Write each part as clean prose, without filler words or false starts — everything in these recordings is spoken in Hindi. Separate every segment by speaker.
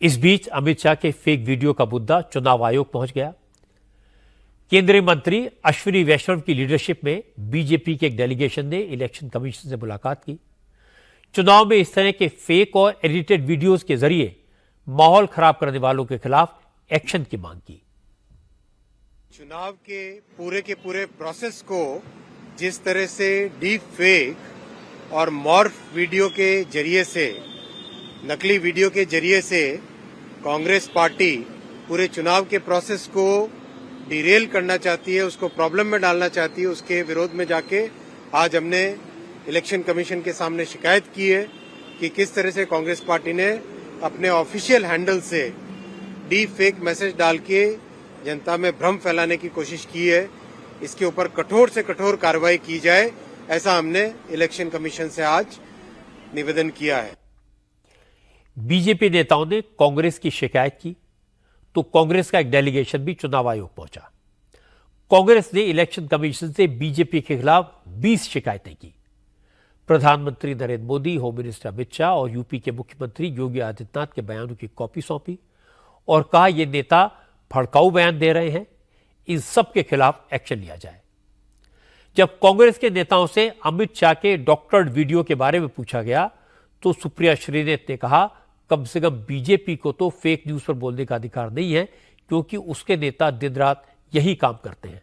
Speaker 1: इस बीच अमित शाह के फेक वीडियो का मुद्दा चुनाव आयोग पहुंच गया। केंद्रीय मंत्री अश्विनी वैष्णव की लीडरशिप में बीजेपी के एक डेलीगेशन ने इलेक्शन कमीशन से मुलाकात की। चुनाव में इस तरह के फेक और एडिटेड वीडियोस के जरिए माहौल खराब करने वालों के खिलाफ एक्शन की मांग की।
Speaker 2: चुनाव के पूरे प्रोसेस को जिस तरह से डीप फेक और मॉर्फ वीडियो के जरिए से, नकली वीडियो के जरिए से कांग्रेस पार्टी पूरे चुनाव के प्रोसेस को डिरेल करना चाहती है, उसको प्रॉब्लम में डालना चाहती है, उसके विरोध में जाके आज हमने इलेक्शन कमीशन के सामने शिकायत की है कि किस तरह से कांग्रेस पार्टी ने अपने ऑफिशियल हैंडल से डीप फेक मैसेज डाल के जनता में भ्रम फैलाने की कोशिश की है। इसके ऊपर कठोर से कठोर कार्रवाई की जाए, ऐसा हमने इलेक्शन कमीशन से आज निवेदन किया है।
Speaker 1: बीजेपी नेताओं ने कांग्रेस की शिकायत की तो कांग्रेस का एक डेलीगेशन भी चुनाव आयोग पहुंचा। कांग्रेस ने इलेक्शन कमीशन से बीजेपी के खिलाफ 20 शिकायतें की। प्रधानमंत्री नरेंद्र मोदी, होम मिनिस्टर अमित शाह और यूपी के मुख्यमंत्री योगी आदित्यनाथ के बयानों की कॉपी सौंपी और कहा ये नेता भड़काऊ बयान दे रहे हैं, इन सब के खिलाफ एक्शन लिया जाए। जब कांग्रेस के नेताओं से अमित शाह के डॉक्टर्ड वीडियो के बारे में पूछा गया तो सुप्रिया श्रीनेत ने कहा कम से कम बीजेपी को तो फेक न्यूज पर बोलने का अधिकार नहीं है, क्योंकि उसके नेता दिन रात यही काम करते हैं।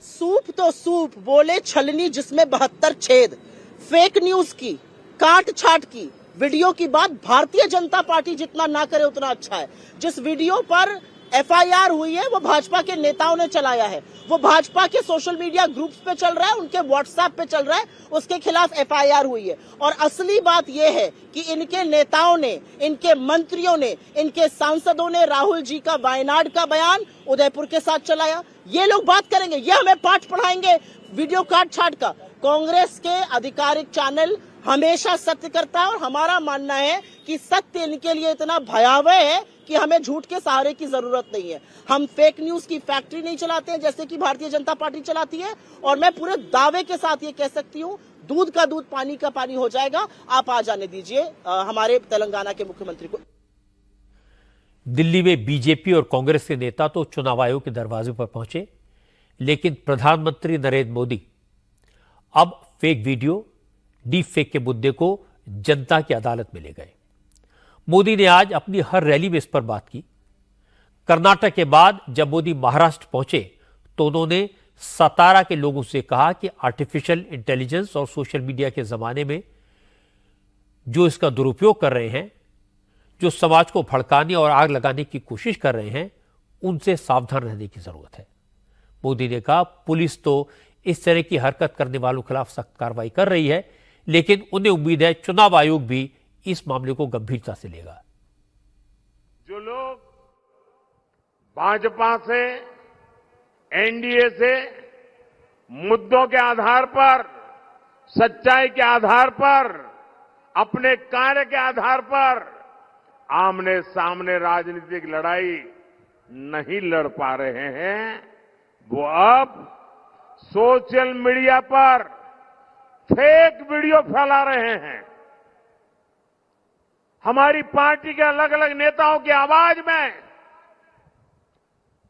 Speaker 3: सूप तो सूप, बोले छलनी जिसमें 72 छेद। फेक न्यूज की, काट छाट की वीडियो की बात भारतीय जनता पार्टी जितना ना करे उतना अच्छा है। जिस वीडियो पर एफआईआर हुई है वो भाजपा के नेताओं ने चलाया है, वो भाजपा के सोशल मीडिया ग्रुप्स पे चल रहा है, उनके व्हाट्सएप पे चल रहा है, उसके खिलाफ एफआईआर हुई है। और असली बात यह है कि इनके नेताओं ने, इनके मंत्रियों ने, इनके सांसदों ने राहुल जी का वायनाड का बयान उदयपुर के साथ चलाया। ये लोग बात करेंगे, ये हमें पाठ पढ़ाएंगे वीडियो काट छाट का। कांग्रेस के आधिकारिक चैनल हमेशा सत्य करता है और हमारा मानना है कि सत्य इनके लिए इतना भयावह है कि हमें झूठ के सहारे की जरूरत नहीं है। हम फेक न्यूज की फैक्ट्री नहीं चलाते हैं जैसे कि भारतीय जनता पार्टी चलाती है। और मैं पूरे दावे के साथ ये कह सकती हूँ, दूध का दूध पानी का पानी हो जाएगा। आप आ जाने दीजिए हमारे तेलंगाना के मुख्यमंत्री को।
Speaker 1: दिल्ली में बीजेपी और कांग्रेस के नेता तो चुनाव आयोग के दरवाजे पर पहुंचे, लेकिन प्रधानमंत्री नरेंद्र मोदी अब फेक वीडियो, डीप फेक के मुद्दे को जनता की अदालत में ले गए। मोदी ने आज अपनी हर रैली में इस पर बात की। कर्नाटक के बाद जब मोदी महाराष्ट्र पहुंचे तो उन्होंने सतारा के लोगों से कहा कि आर्टिफिशियल इंटेलिजेंस और सोशल मीडिया के जमाने में जो इसका दुरुपयोग कर रहे हैं, जो समाज को भड़काने और आग लगाने की कोशिश कर रहे हैं, उनसे सावधान रहने की जरूरत है। मोदी ने कहा पुलिस तो इस तरह की हरकत करने वालों के खिलाफ सख्त कार्रवाई कर रही है, लेकिन उन्हें उम्मीद है चुनाव आयोग भी इस मामले को गंभीरता से लेगा।
Speaker 4: जो लोग भाजपा से, एनडीए से मुद्दों के आधार पर, सच्चाई के आधार पर, अपने कार्य के आधार पर आमने सामने राजनीतिक लड़ाई नहीं लड़ पा रहे हैं, वो अब सोशल मीडिया पर फेक वीडियो फैला रहे हैं। हमारी पार्टी के अलग अलग नेताओं की आवाज में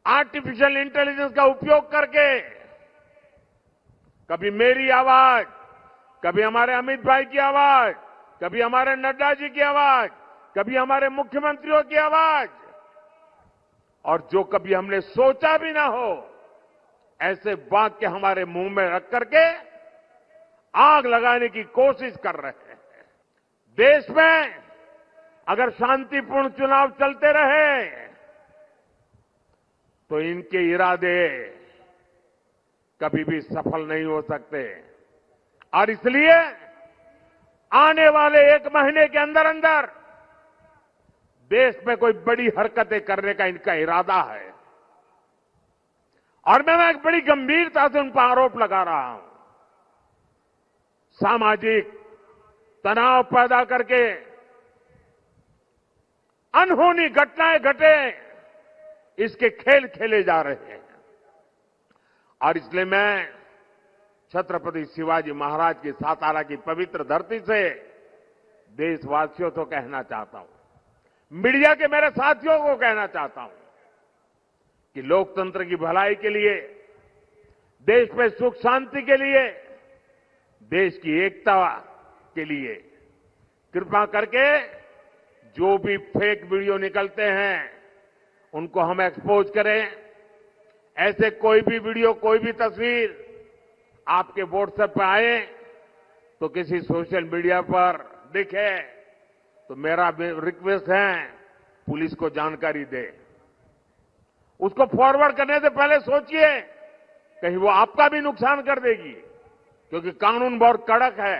Speaker 4: आर्टिफिशियल इंटेलिजेंस का उपयोग करके कभी मेरी आवाज, कभी हमारे अमित भाई की आवाज, कभी हमारे नड्डा जी की आवाज, कभी हमारे मुख्यमंत्रियों की आवाज, और जो कभी हमने सोचा भी ना हो ऐसे वाक्य हमारे मुंह में रख करके आग लगाने की कोशिश कर रहे हैं। देश में अगर शांतिपूर्ण चुनाव चलते रहे तो इनके इरादे कभी भी सफल नहीं हो सकते, और इसलिए आने वाले 1 महीने के अंदर अंदर देश में कोई बड़ी हरकतें करने का इनका इरादा है। और मैं एक बड़ी गंभीरता से उन पर आरोप लगा रहा हूं। सामाजिक तनाव पैदा करके अनहोनी घटनाएं घटे, इसके खेल खेले जा रहे हैं। और इसलिए मैं छत्रपति शिवाजी महाराज की सातारा की पवित्र धरती से देशवासियों को कहना चाहता हूं, मीडिया के मेरे साथियों को कहना चाहता हूं कि लोकतंत्र की भलाई के लिए, देश में सुख शांति के लिए, देश की एकता के लिए कृपा करके जो भी फेक वीडियो निकलते हैं उनको हम एक्सपोज करें। ऐसे कोई भी वीडियो, कोई भी तस्वीर आपके व्हाट्सएप पे आए तो किसी सोशल मीडिया पर दिखे तो मेरा रिक्वेस्ट है पुलिस को जानकारी दे। उसको फॉरवर्ड करने से पहले सोचिए कहीं वो आपका भी नुकसान कर देगी, क्योंकि कानून बहुत कड़क है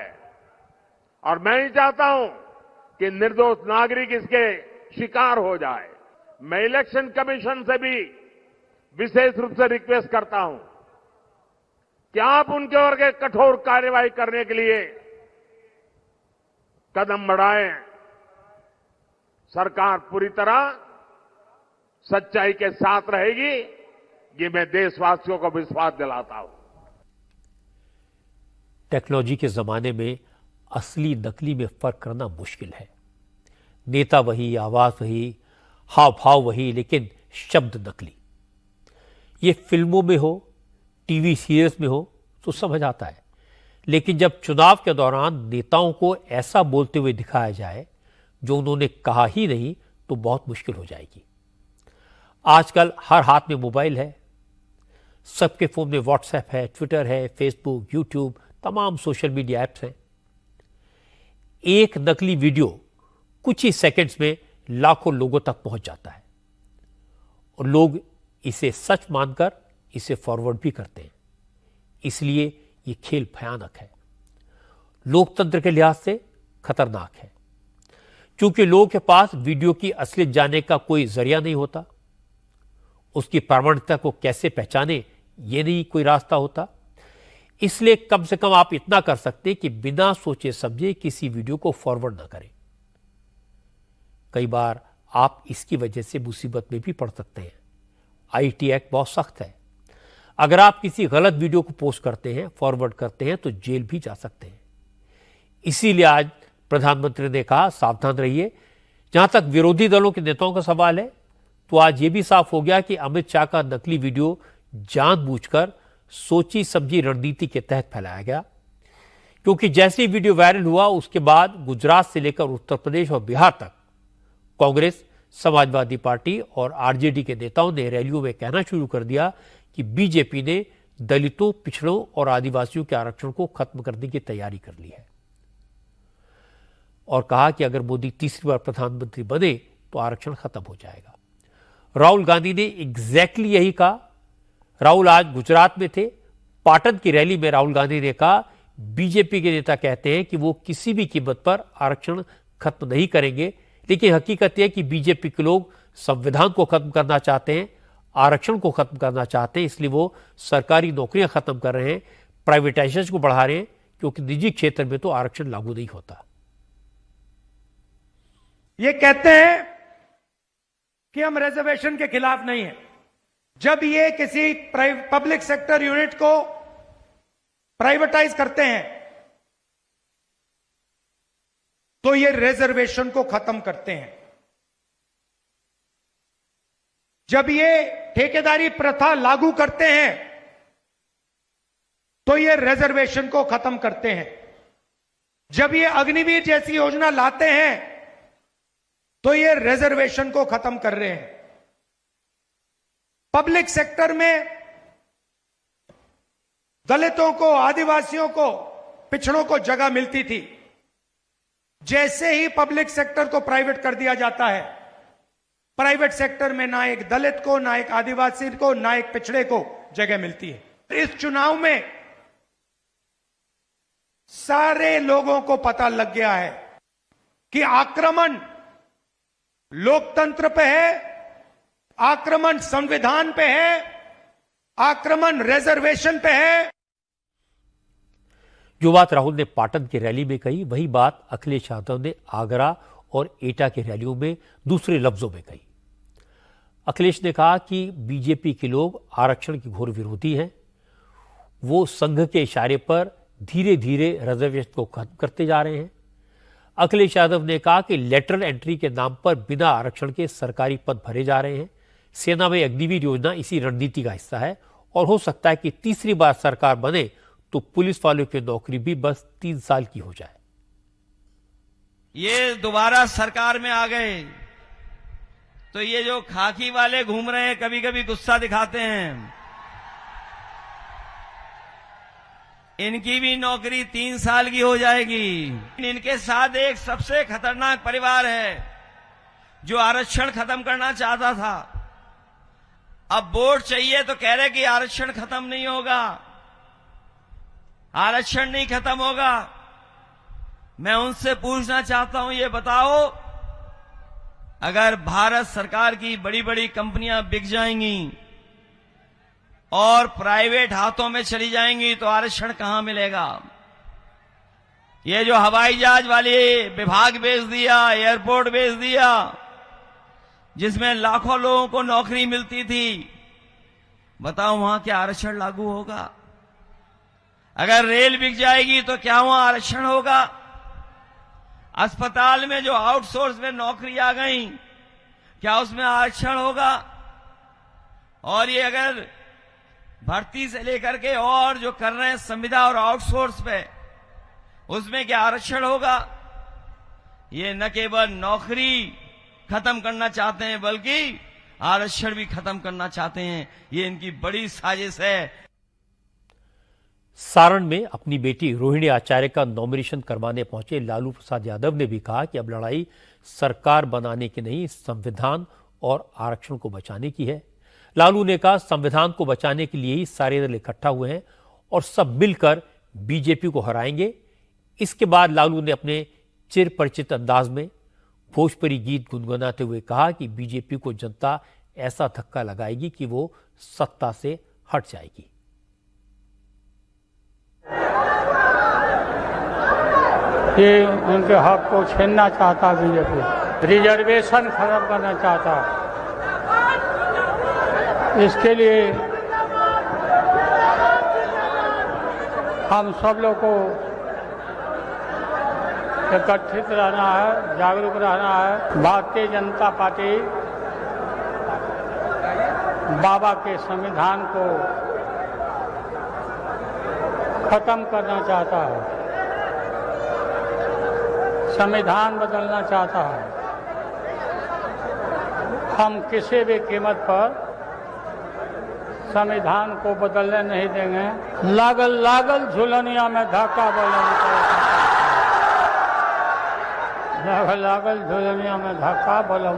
Speaker 4: और मैं नहीं चाहता हूं कि निर्दोष नागरिक इसके शिकार हो जाए। मैं इलेक्शन कमीशन से भी विशेष रूप से रिक्वेस्ट करता हूं कि आप उनके ओर के कठोर कार्रवाई करने के लिए कदम बढ़ाएं। सरकार पूरी तरह सच्चाई के साथ रहेगी, ये मैं देशवासियों को विश्वास दिलाता हूं।
Speaker 1: टेक्नोलॉजी के जमाने में असली नकली में फर्क करना मुश्किल है। नेता वही, आवाज वही, हाव भाव वही, लेकिन शब्द नकली। ये फिल्मों में हो, टीवी सीरियल्स में हो तो समझ आता है, लेकिन जब चुनाव के दौरान नेताओं को ऐसा बोलते हुए दिखाया जाए जो उन्होंने कहा ही नहीं तो बहुत मुश्किल हो जाएगी। आजकल हर हाथ में मोबाइल है, सबके फोन में व्हाट्सएप है, ट्विटर है, फेसबुक, यूट्यूब, तमाम सोशल मीडिया ऐप्स हैं। एक नकली वीडियो कुछ ही सेकंड्स में लाखों लोगों तक पहुंच जाता है और लोग इसे सच मानकर इसे फॉरवर्ड भी करते हैं। इसलिए ये खेल भयानक है, लोकतंत्र के लिहाज से खतरनाक है। क्योंकि लोगों के पास वीडियो की असलियत जानने का कोई जरिया नहीं होता, उसकी प्रामाणिकता को कैसे पहचाने ये नहीं कोई रास्ता होता। इसलिए कम से कम आप इतना कर सकते कि बिना सोचे समझे किसी वीडियो को फॉरवर्ड ना करें। कई बार आप इसकी वजह से मुसीबत में भी पड़ सकते हैं। आईटी एक्ट बहुत सख्त है। अगर आप किसी गलत वीडियो को पोस्ट करते हैं, फॉरवर्ड करते हैं तो जेल भी जा सकते हैं। इसीलिए आज प्रधानमंत्री ने कहा सावधान रहिए। जहां तक विरोधी दलों के नेताओं का सवाल है तो आज यह भी साफ हो गया कि अमित शाह का नकली वीडियो जानबूझकर सोची समझी रणनीति के तहत फैलाया गया, क्योंकि जैसे ही वीडियो वायरल हुआ उसके बाद गुजरात से लेकर उत्तर प्रदेश और बिहार तक कांग्रेस, समाजवादी पार्टी और आरजेडी के नेताओं ने रैलियों में कहना शुरू कर दिया कि बीजेपी ने दलितों, पिछड़ों और आदिवासियों के आरक्षण को खत्म करने की तैयारी कर ली है और कहा कि अगर मोदी तीसरी बार प्रधानमंत्री बने तो आरक्षण खत्म हो जाएगा। राहुल गांधी ने एग्जैक्टली यही कहा। राहुल आज गुजरात में थे। पाटन की रैली में राहुल गांधी ने कहा बीजेपी के नेता कहते हैं कि वो किसी भी कीमत पर आरक्षण खत्म नहीं करेंगे, लेकिन हकीकत यह है कि बीजेपी के लोग संविधान को खत्म करना चाहते हैं, आरक्षण को खत्म करना चाहते हैं। इसलिए वो सरकारी नौकरियां खत्म कर रहे हैं, प्राइवेटाइजेशन को बढ़ा रहे हैं, क्योंकि निजी क्षेत्र में तो आरक्षण लागू नहीं होता।
Speaker 5: ये कहते हैं कि हम रिजर्वेशन के खिलाफ नहीं हैं। जब ये किसी पब्लिक सेक्टर यूनिट को प्राइवेटाइज करते हैं तो ये रिजर्वेशन को खत्म करते हैं। जब ये ठेकेदारी प्रथा लागू करते हैं तो ये रिजर्वेशन को खत्म करते हैं। जब ये अग्निवीर जैसी योजना लाते हैं तो ये रिजर्वेशन को खत्म कर रहे हैं। पब्लिक सेक्टर में दलितों को, आदिवासियों को, पिछड़ों को जगह मिलती थी। जैसे ही पब्लिक सेक्टर को प्राइवेट कर दिया जाता है, प्राइवेट सेक्टर में ना एक दलित को, ना एक आदिवासी को, ना एक पिछड़े को जगह मिलती है। इस चुनाव में सारे लोगों को पता लग गया है कि आक्रमण लोकतंत्र पे है, आक्रमण संविधान पे है, आक्रमण रिजर्वेशन पे है।
Speaker 1: जो बात राहुल ने पाटन की रैली में कही, वही बात अखिलेश यादव ने आगरा और एटा की रैलियों में दूसरे लफ्जों में कही। अखिलेश ने कहा कि बीजेपी के लोग आरक्षण के घोर विरोधी हैं। वो संघ के इशारे पर धीरे धीरे रिजर्वेशन को खत्म करते जा रहे हैं। अखिलेश यादव ने कहा कि लेटरल एंट्री के नाम पर बिना आरक्षण के सरकारी पद भरे जा रहे हैं। सेना में अग्निवीर योजना इसी रणनीति का हिस्सा है और हो सकता है कि तीसरी बार सरकार बने तो पुलिस वालों की नौकरी भी बस 3 साल की हो जाए।
Speaker 6: ये दोबारा सरकार में आ गए तो ये जो खाकी वाले घूम रहे हैं, कभी कभी गुस्सा दिखाते हैं, इनकी भी नौकरी 3 साल की हो जाएगी। इनके साथ एक सबसे खतरनाक परिवार है जो आरक्षण खत्म करना चाहता था। अब वोट चाहिए तो कह रहे कि आरक्षण खत्म नहीं होगा, आरक्षण नहीं खत्म होगा। मैं उनसे पूछना चाहता हूं, ये बताओ, अगर भारत सरकार की बड़ी बड़ी कंपनियां बिक जाएंगी और प्राइवेट हाथों में चली जाएंगी तो आरक्षण कहां मिलेगा? ये जो हवाई जहाज वाले विभाग बेच दिया, एयरपोर्ट बेच दिया, जिसमें लाखों लोगों को नौकरी मिलती थी, बताओ वहां क्या आरक्षण लागू होगा? अगर रेल बिक जाएगी तो क्या वहां आरक्षण होगा? अस्पताल में जो आउटसोर्स में नौकरी आ गई, क्या उसमें आरक्षण होगा? और ये अगर भर्ती से लेकर के और जो कर रहे हैं संविदा और आउटसोर्स पे, उसमें क्या आरक्षण होगा? ये न केवल नौकरी खत्म करना चाहते हैं बल्कि आरक्षण भी खत्म करना चाहते हैं। ये इनकी बड़ी साजिश है।
Speaker 1: सारण में अपनी बेटी रोहिणी आचार्य का नॉमिनेशन करवाने पहुंचे लालू प्रसाद यादव ने भी कहा कि अब लड़ाई सरकार बनाने की नहीं, संविधान और आरक्षण को बचाने की है। लालू ने कहा, संविधान को बचाने के लिए ही सारे दल इकट्ठा हुए हैं और सब मिलकर बीजेपी को हराएंगे। इसके बाद लालू ने अपने चिर परिचित अंदाज में भोजपुरी गीत गुनगुनाते हुए कहा कि बीजेपी को जनता ऐसा धक्का लगाएगी कि वो सत्ता से हट जाएगी।
Speaker 7: ये उनके हक को छीनना चाहता बीजेपी, रिजर्वेशन खत्म करना चाहता। इसके लिए हम सब लोग को एकत्रित रहना है, जागरूक रहना है। भारतीय जनता पार्टी बाबा के संविधान को खत्म करना चाहता है, संविधान बदलना चाहता है। हम किसी भी कीमत पर संविधान को बदलने नहीं देंगे। लागल लागल झुलनिया में धक्का लागल झुलनिया में धक्का बोला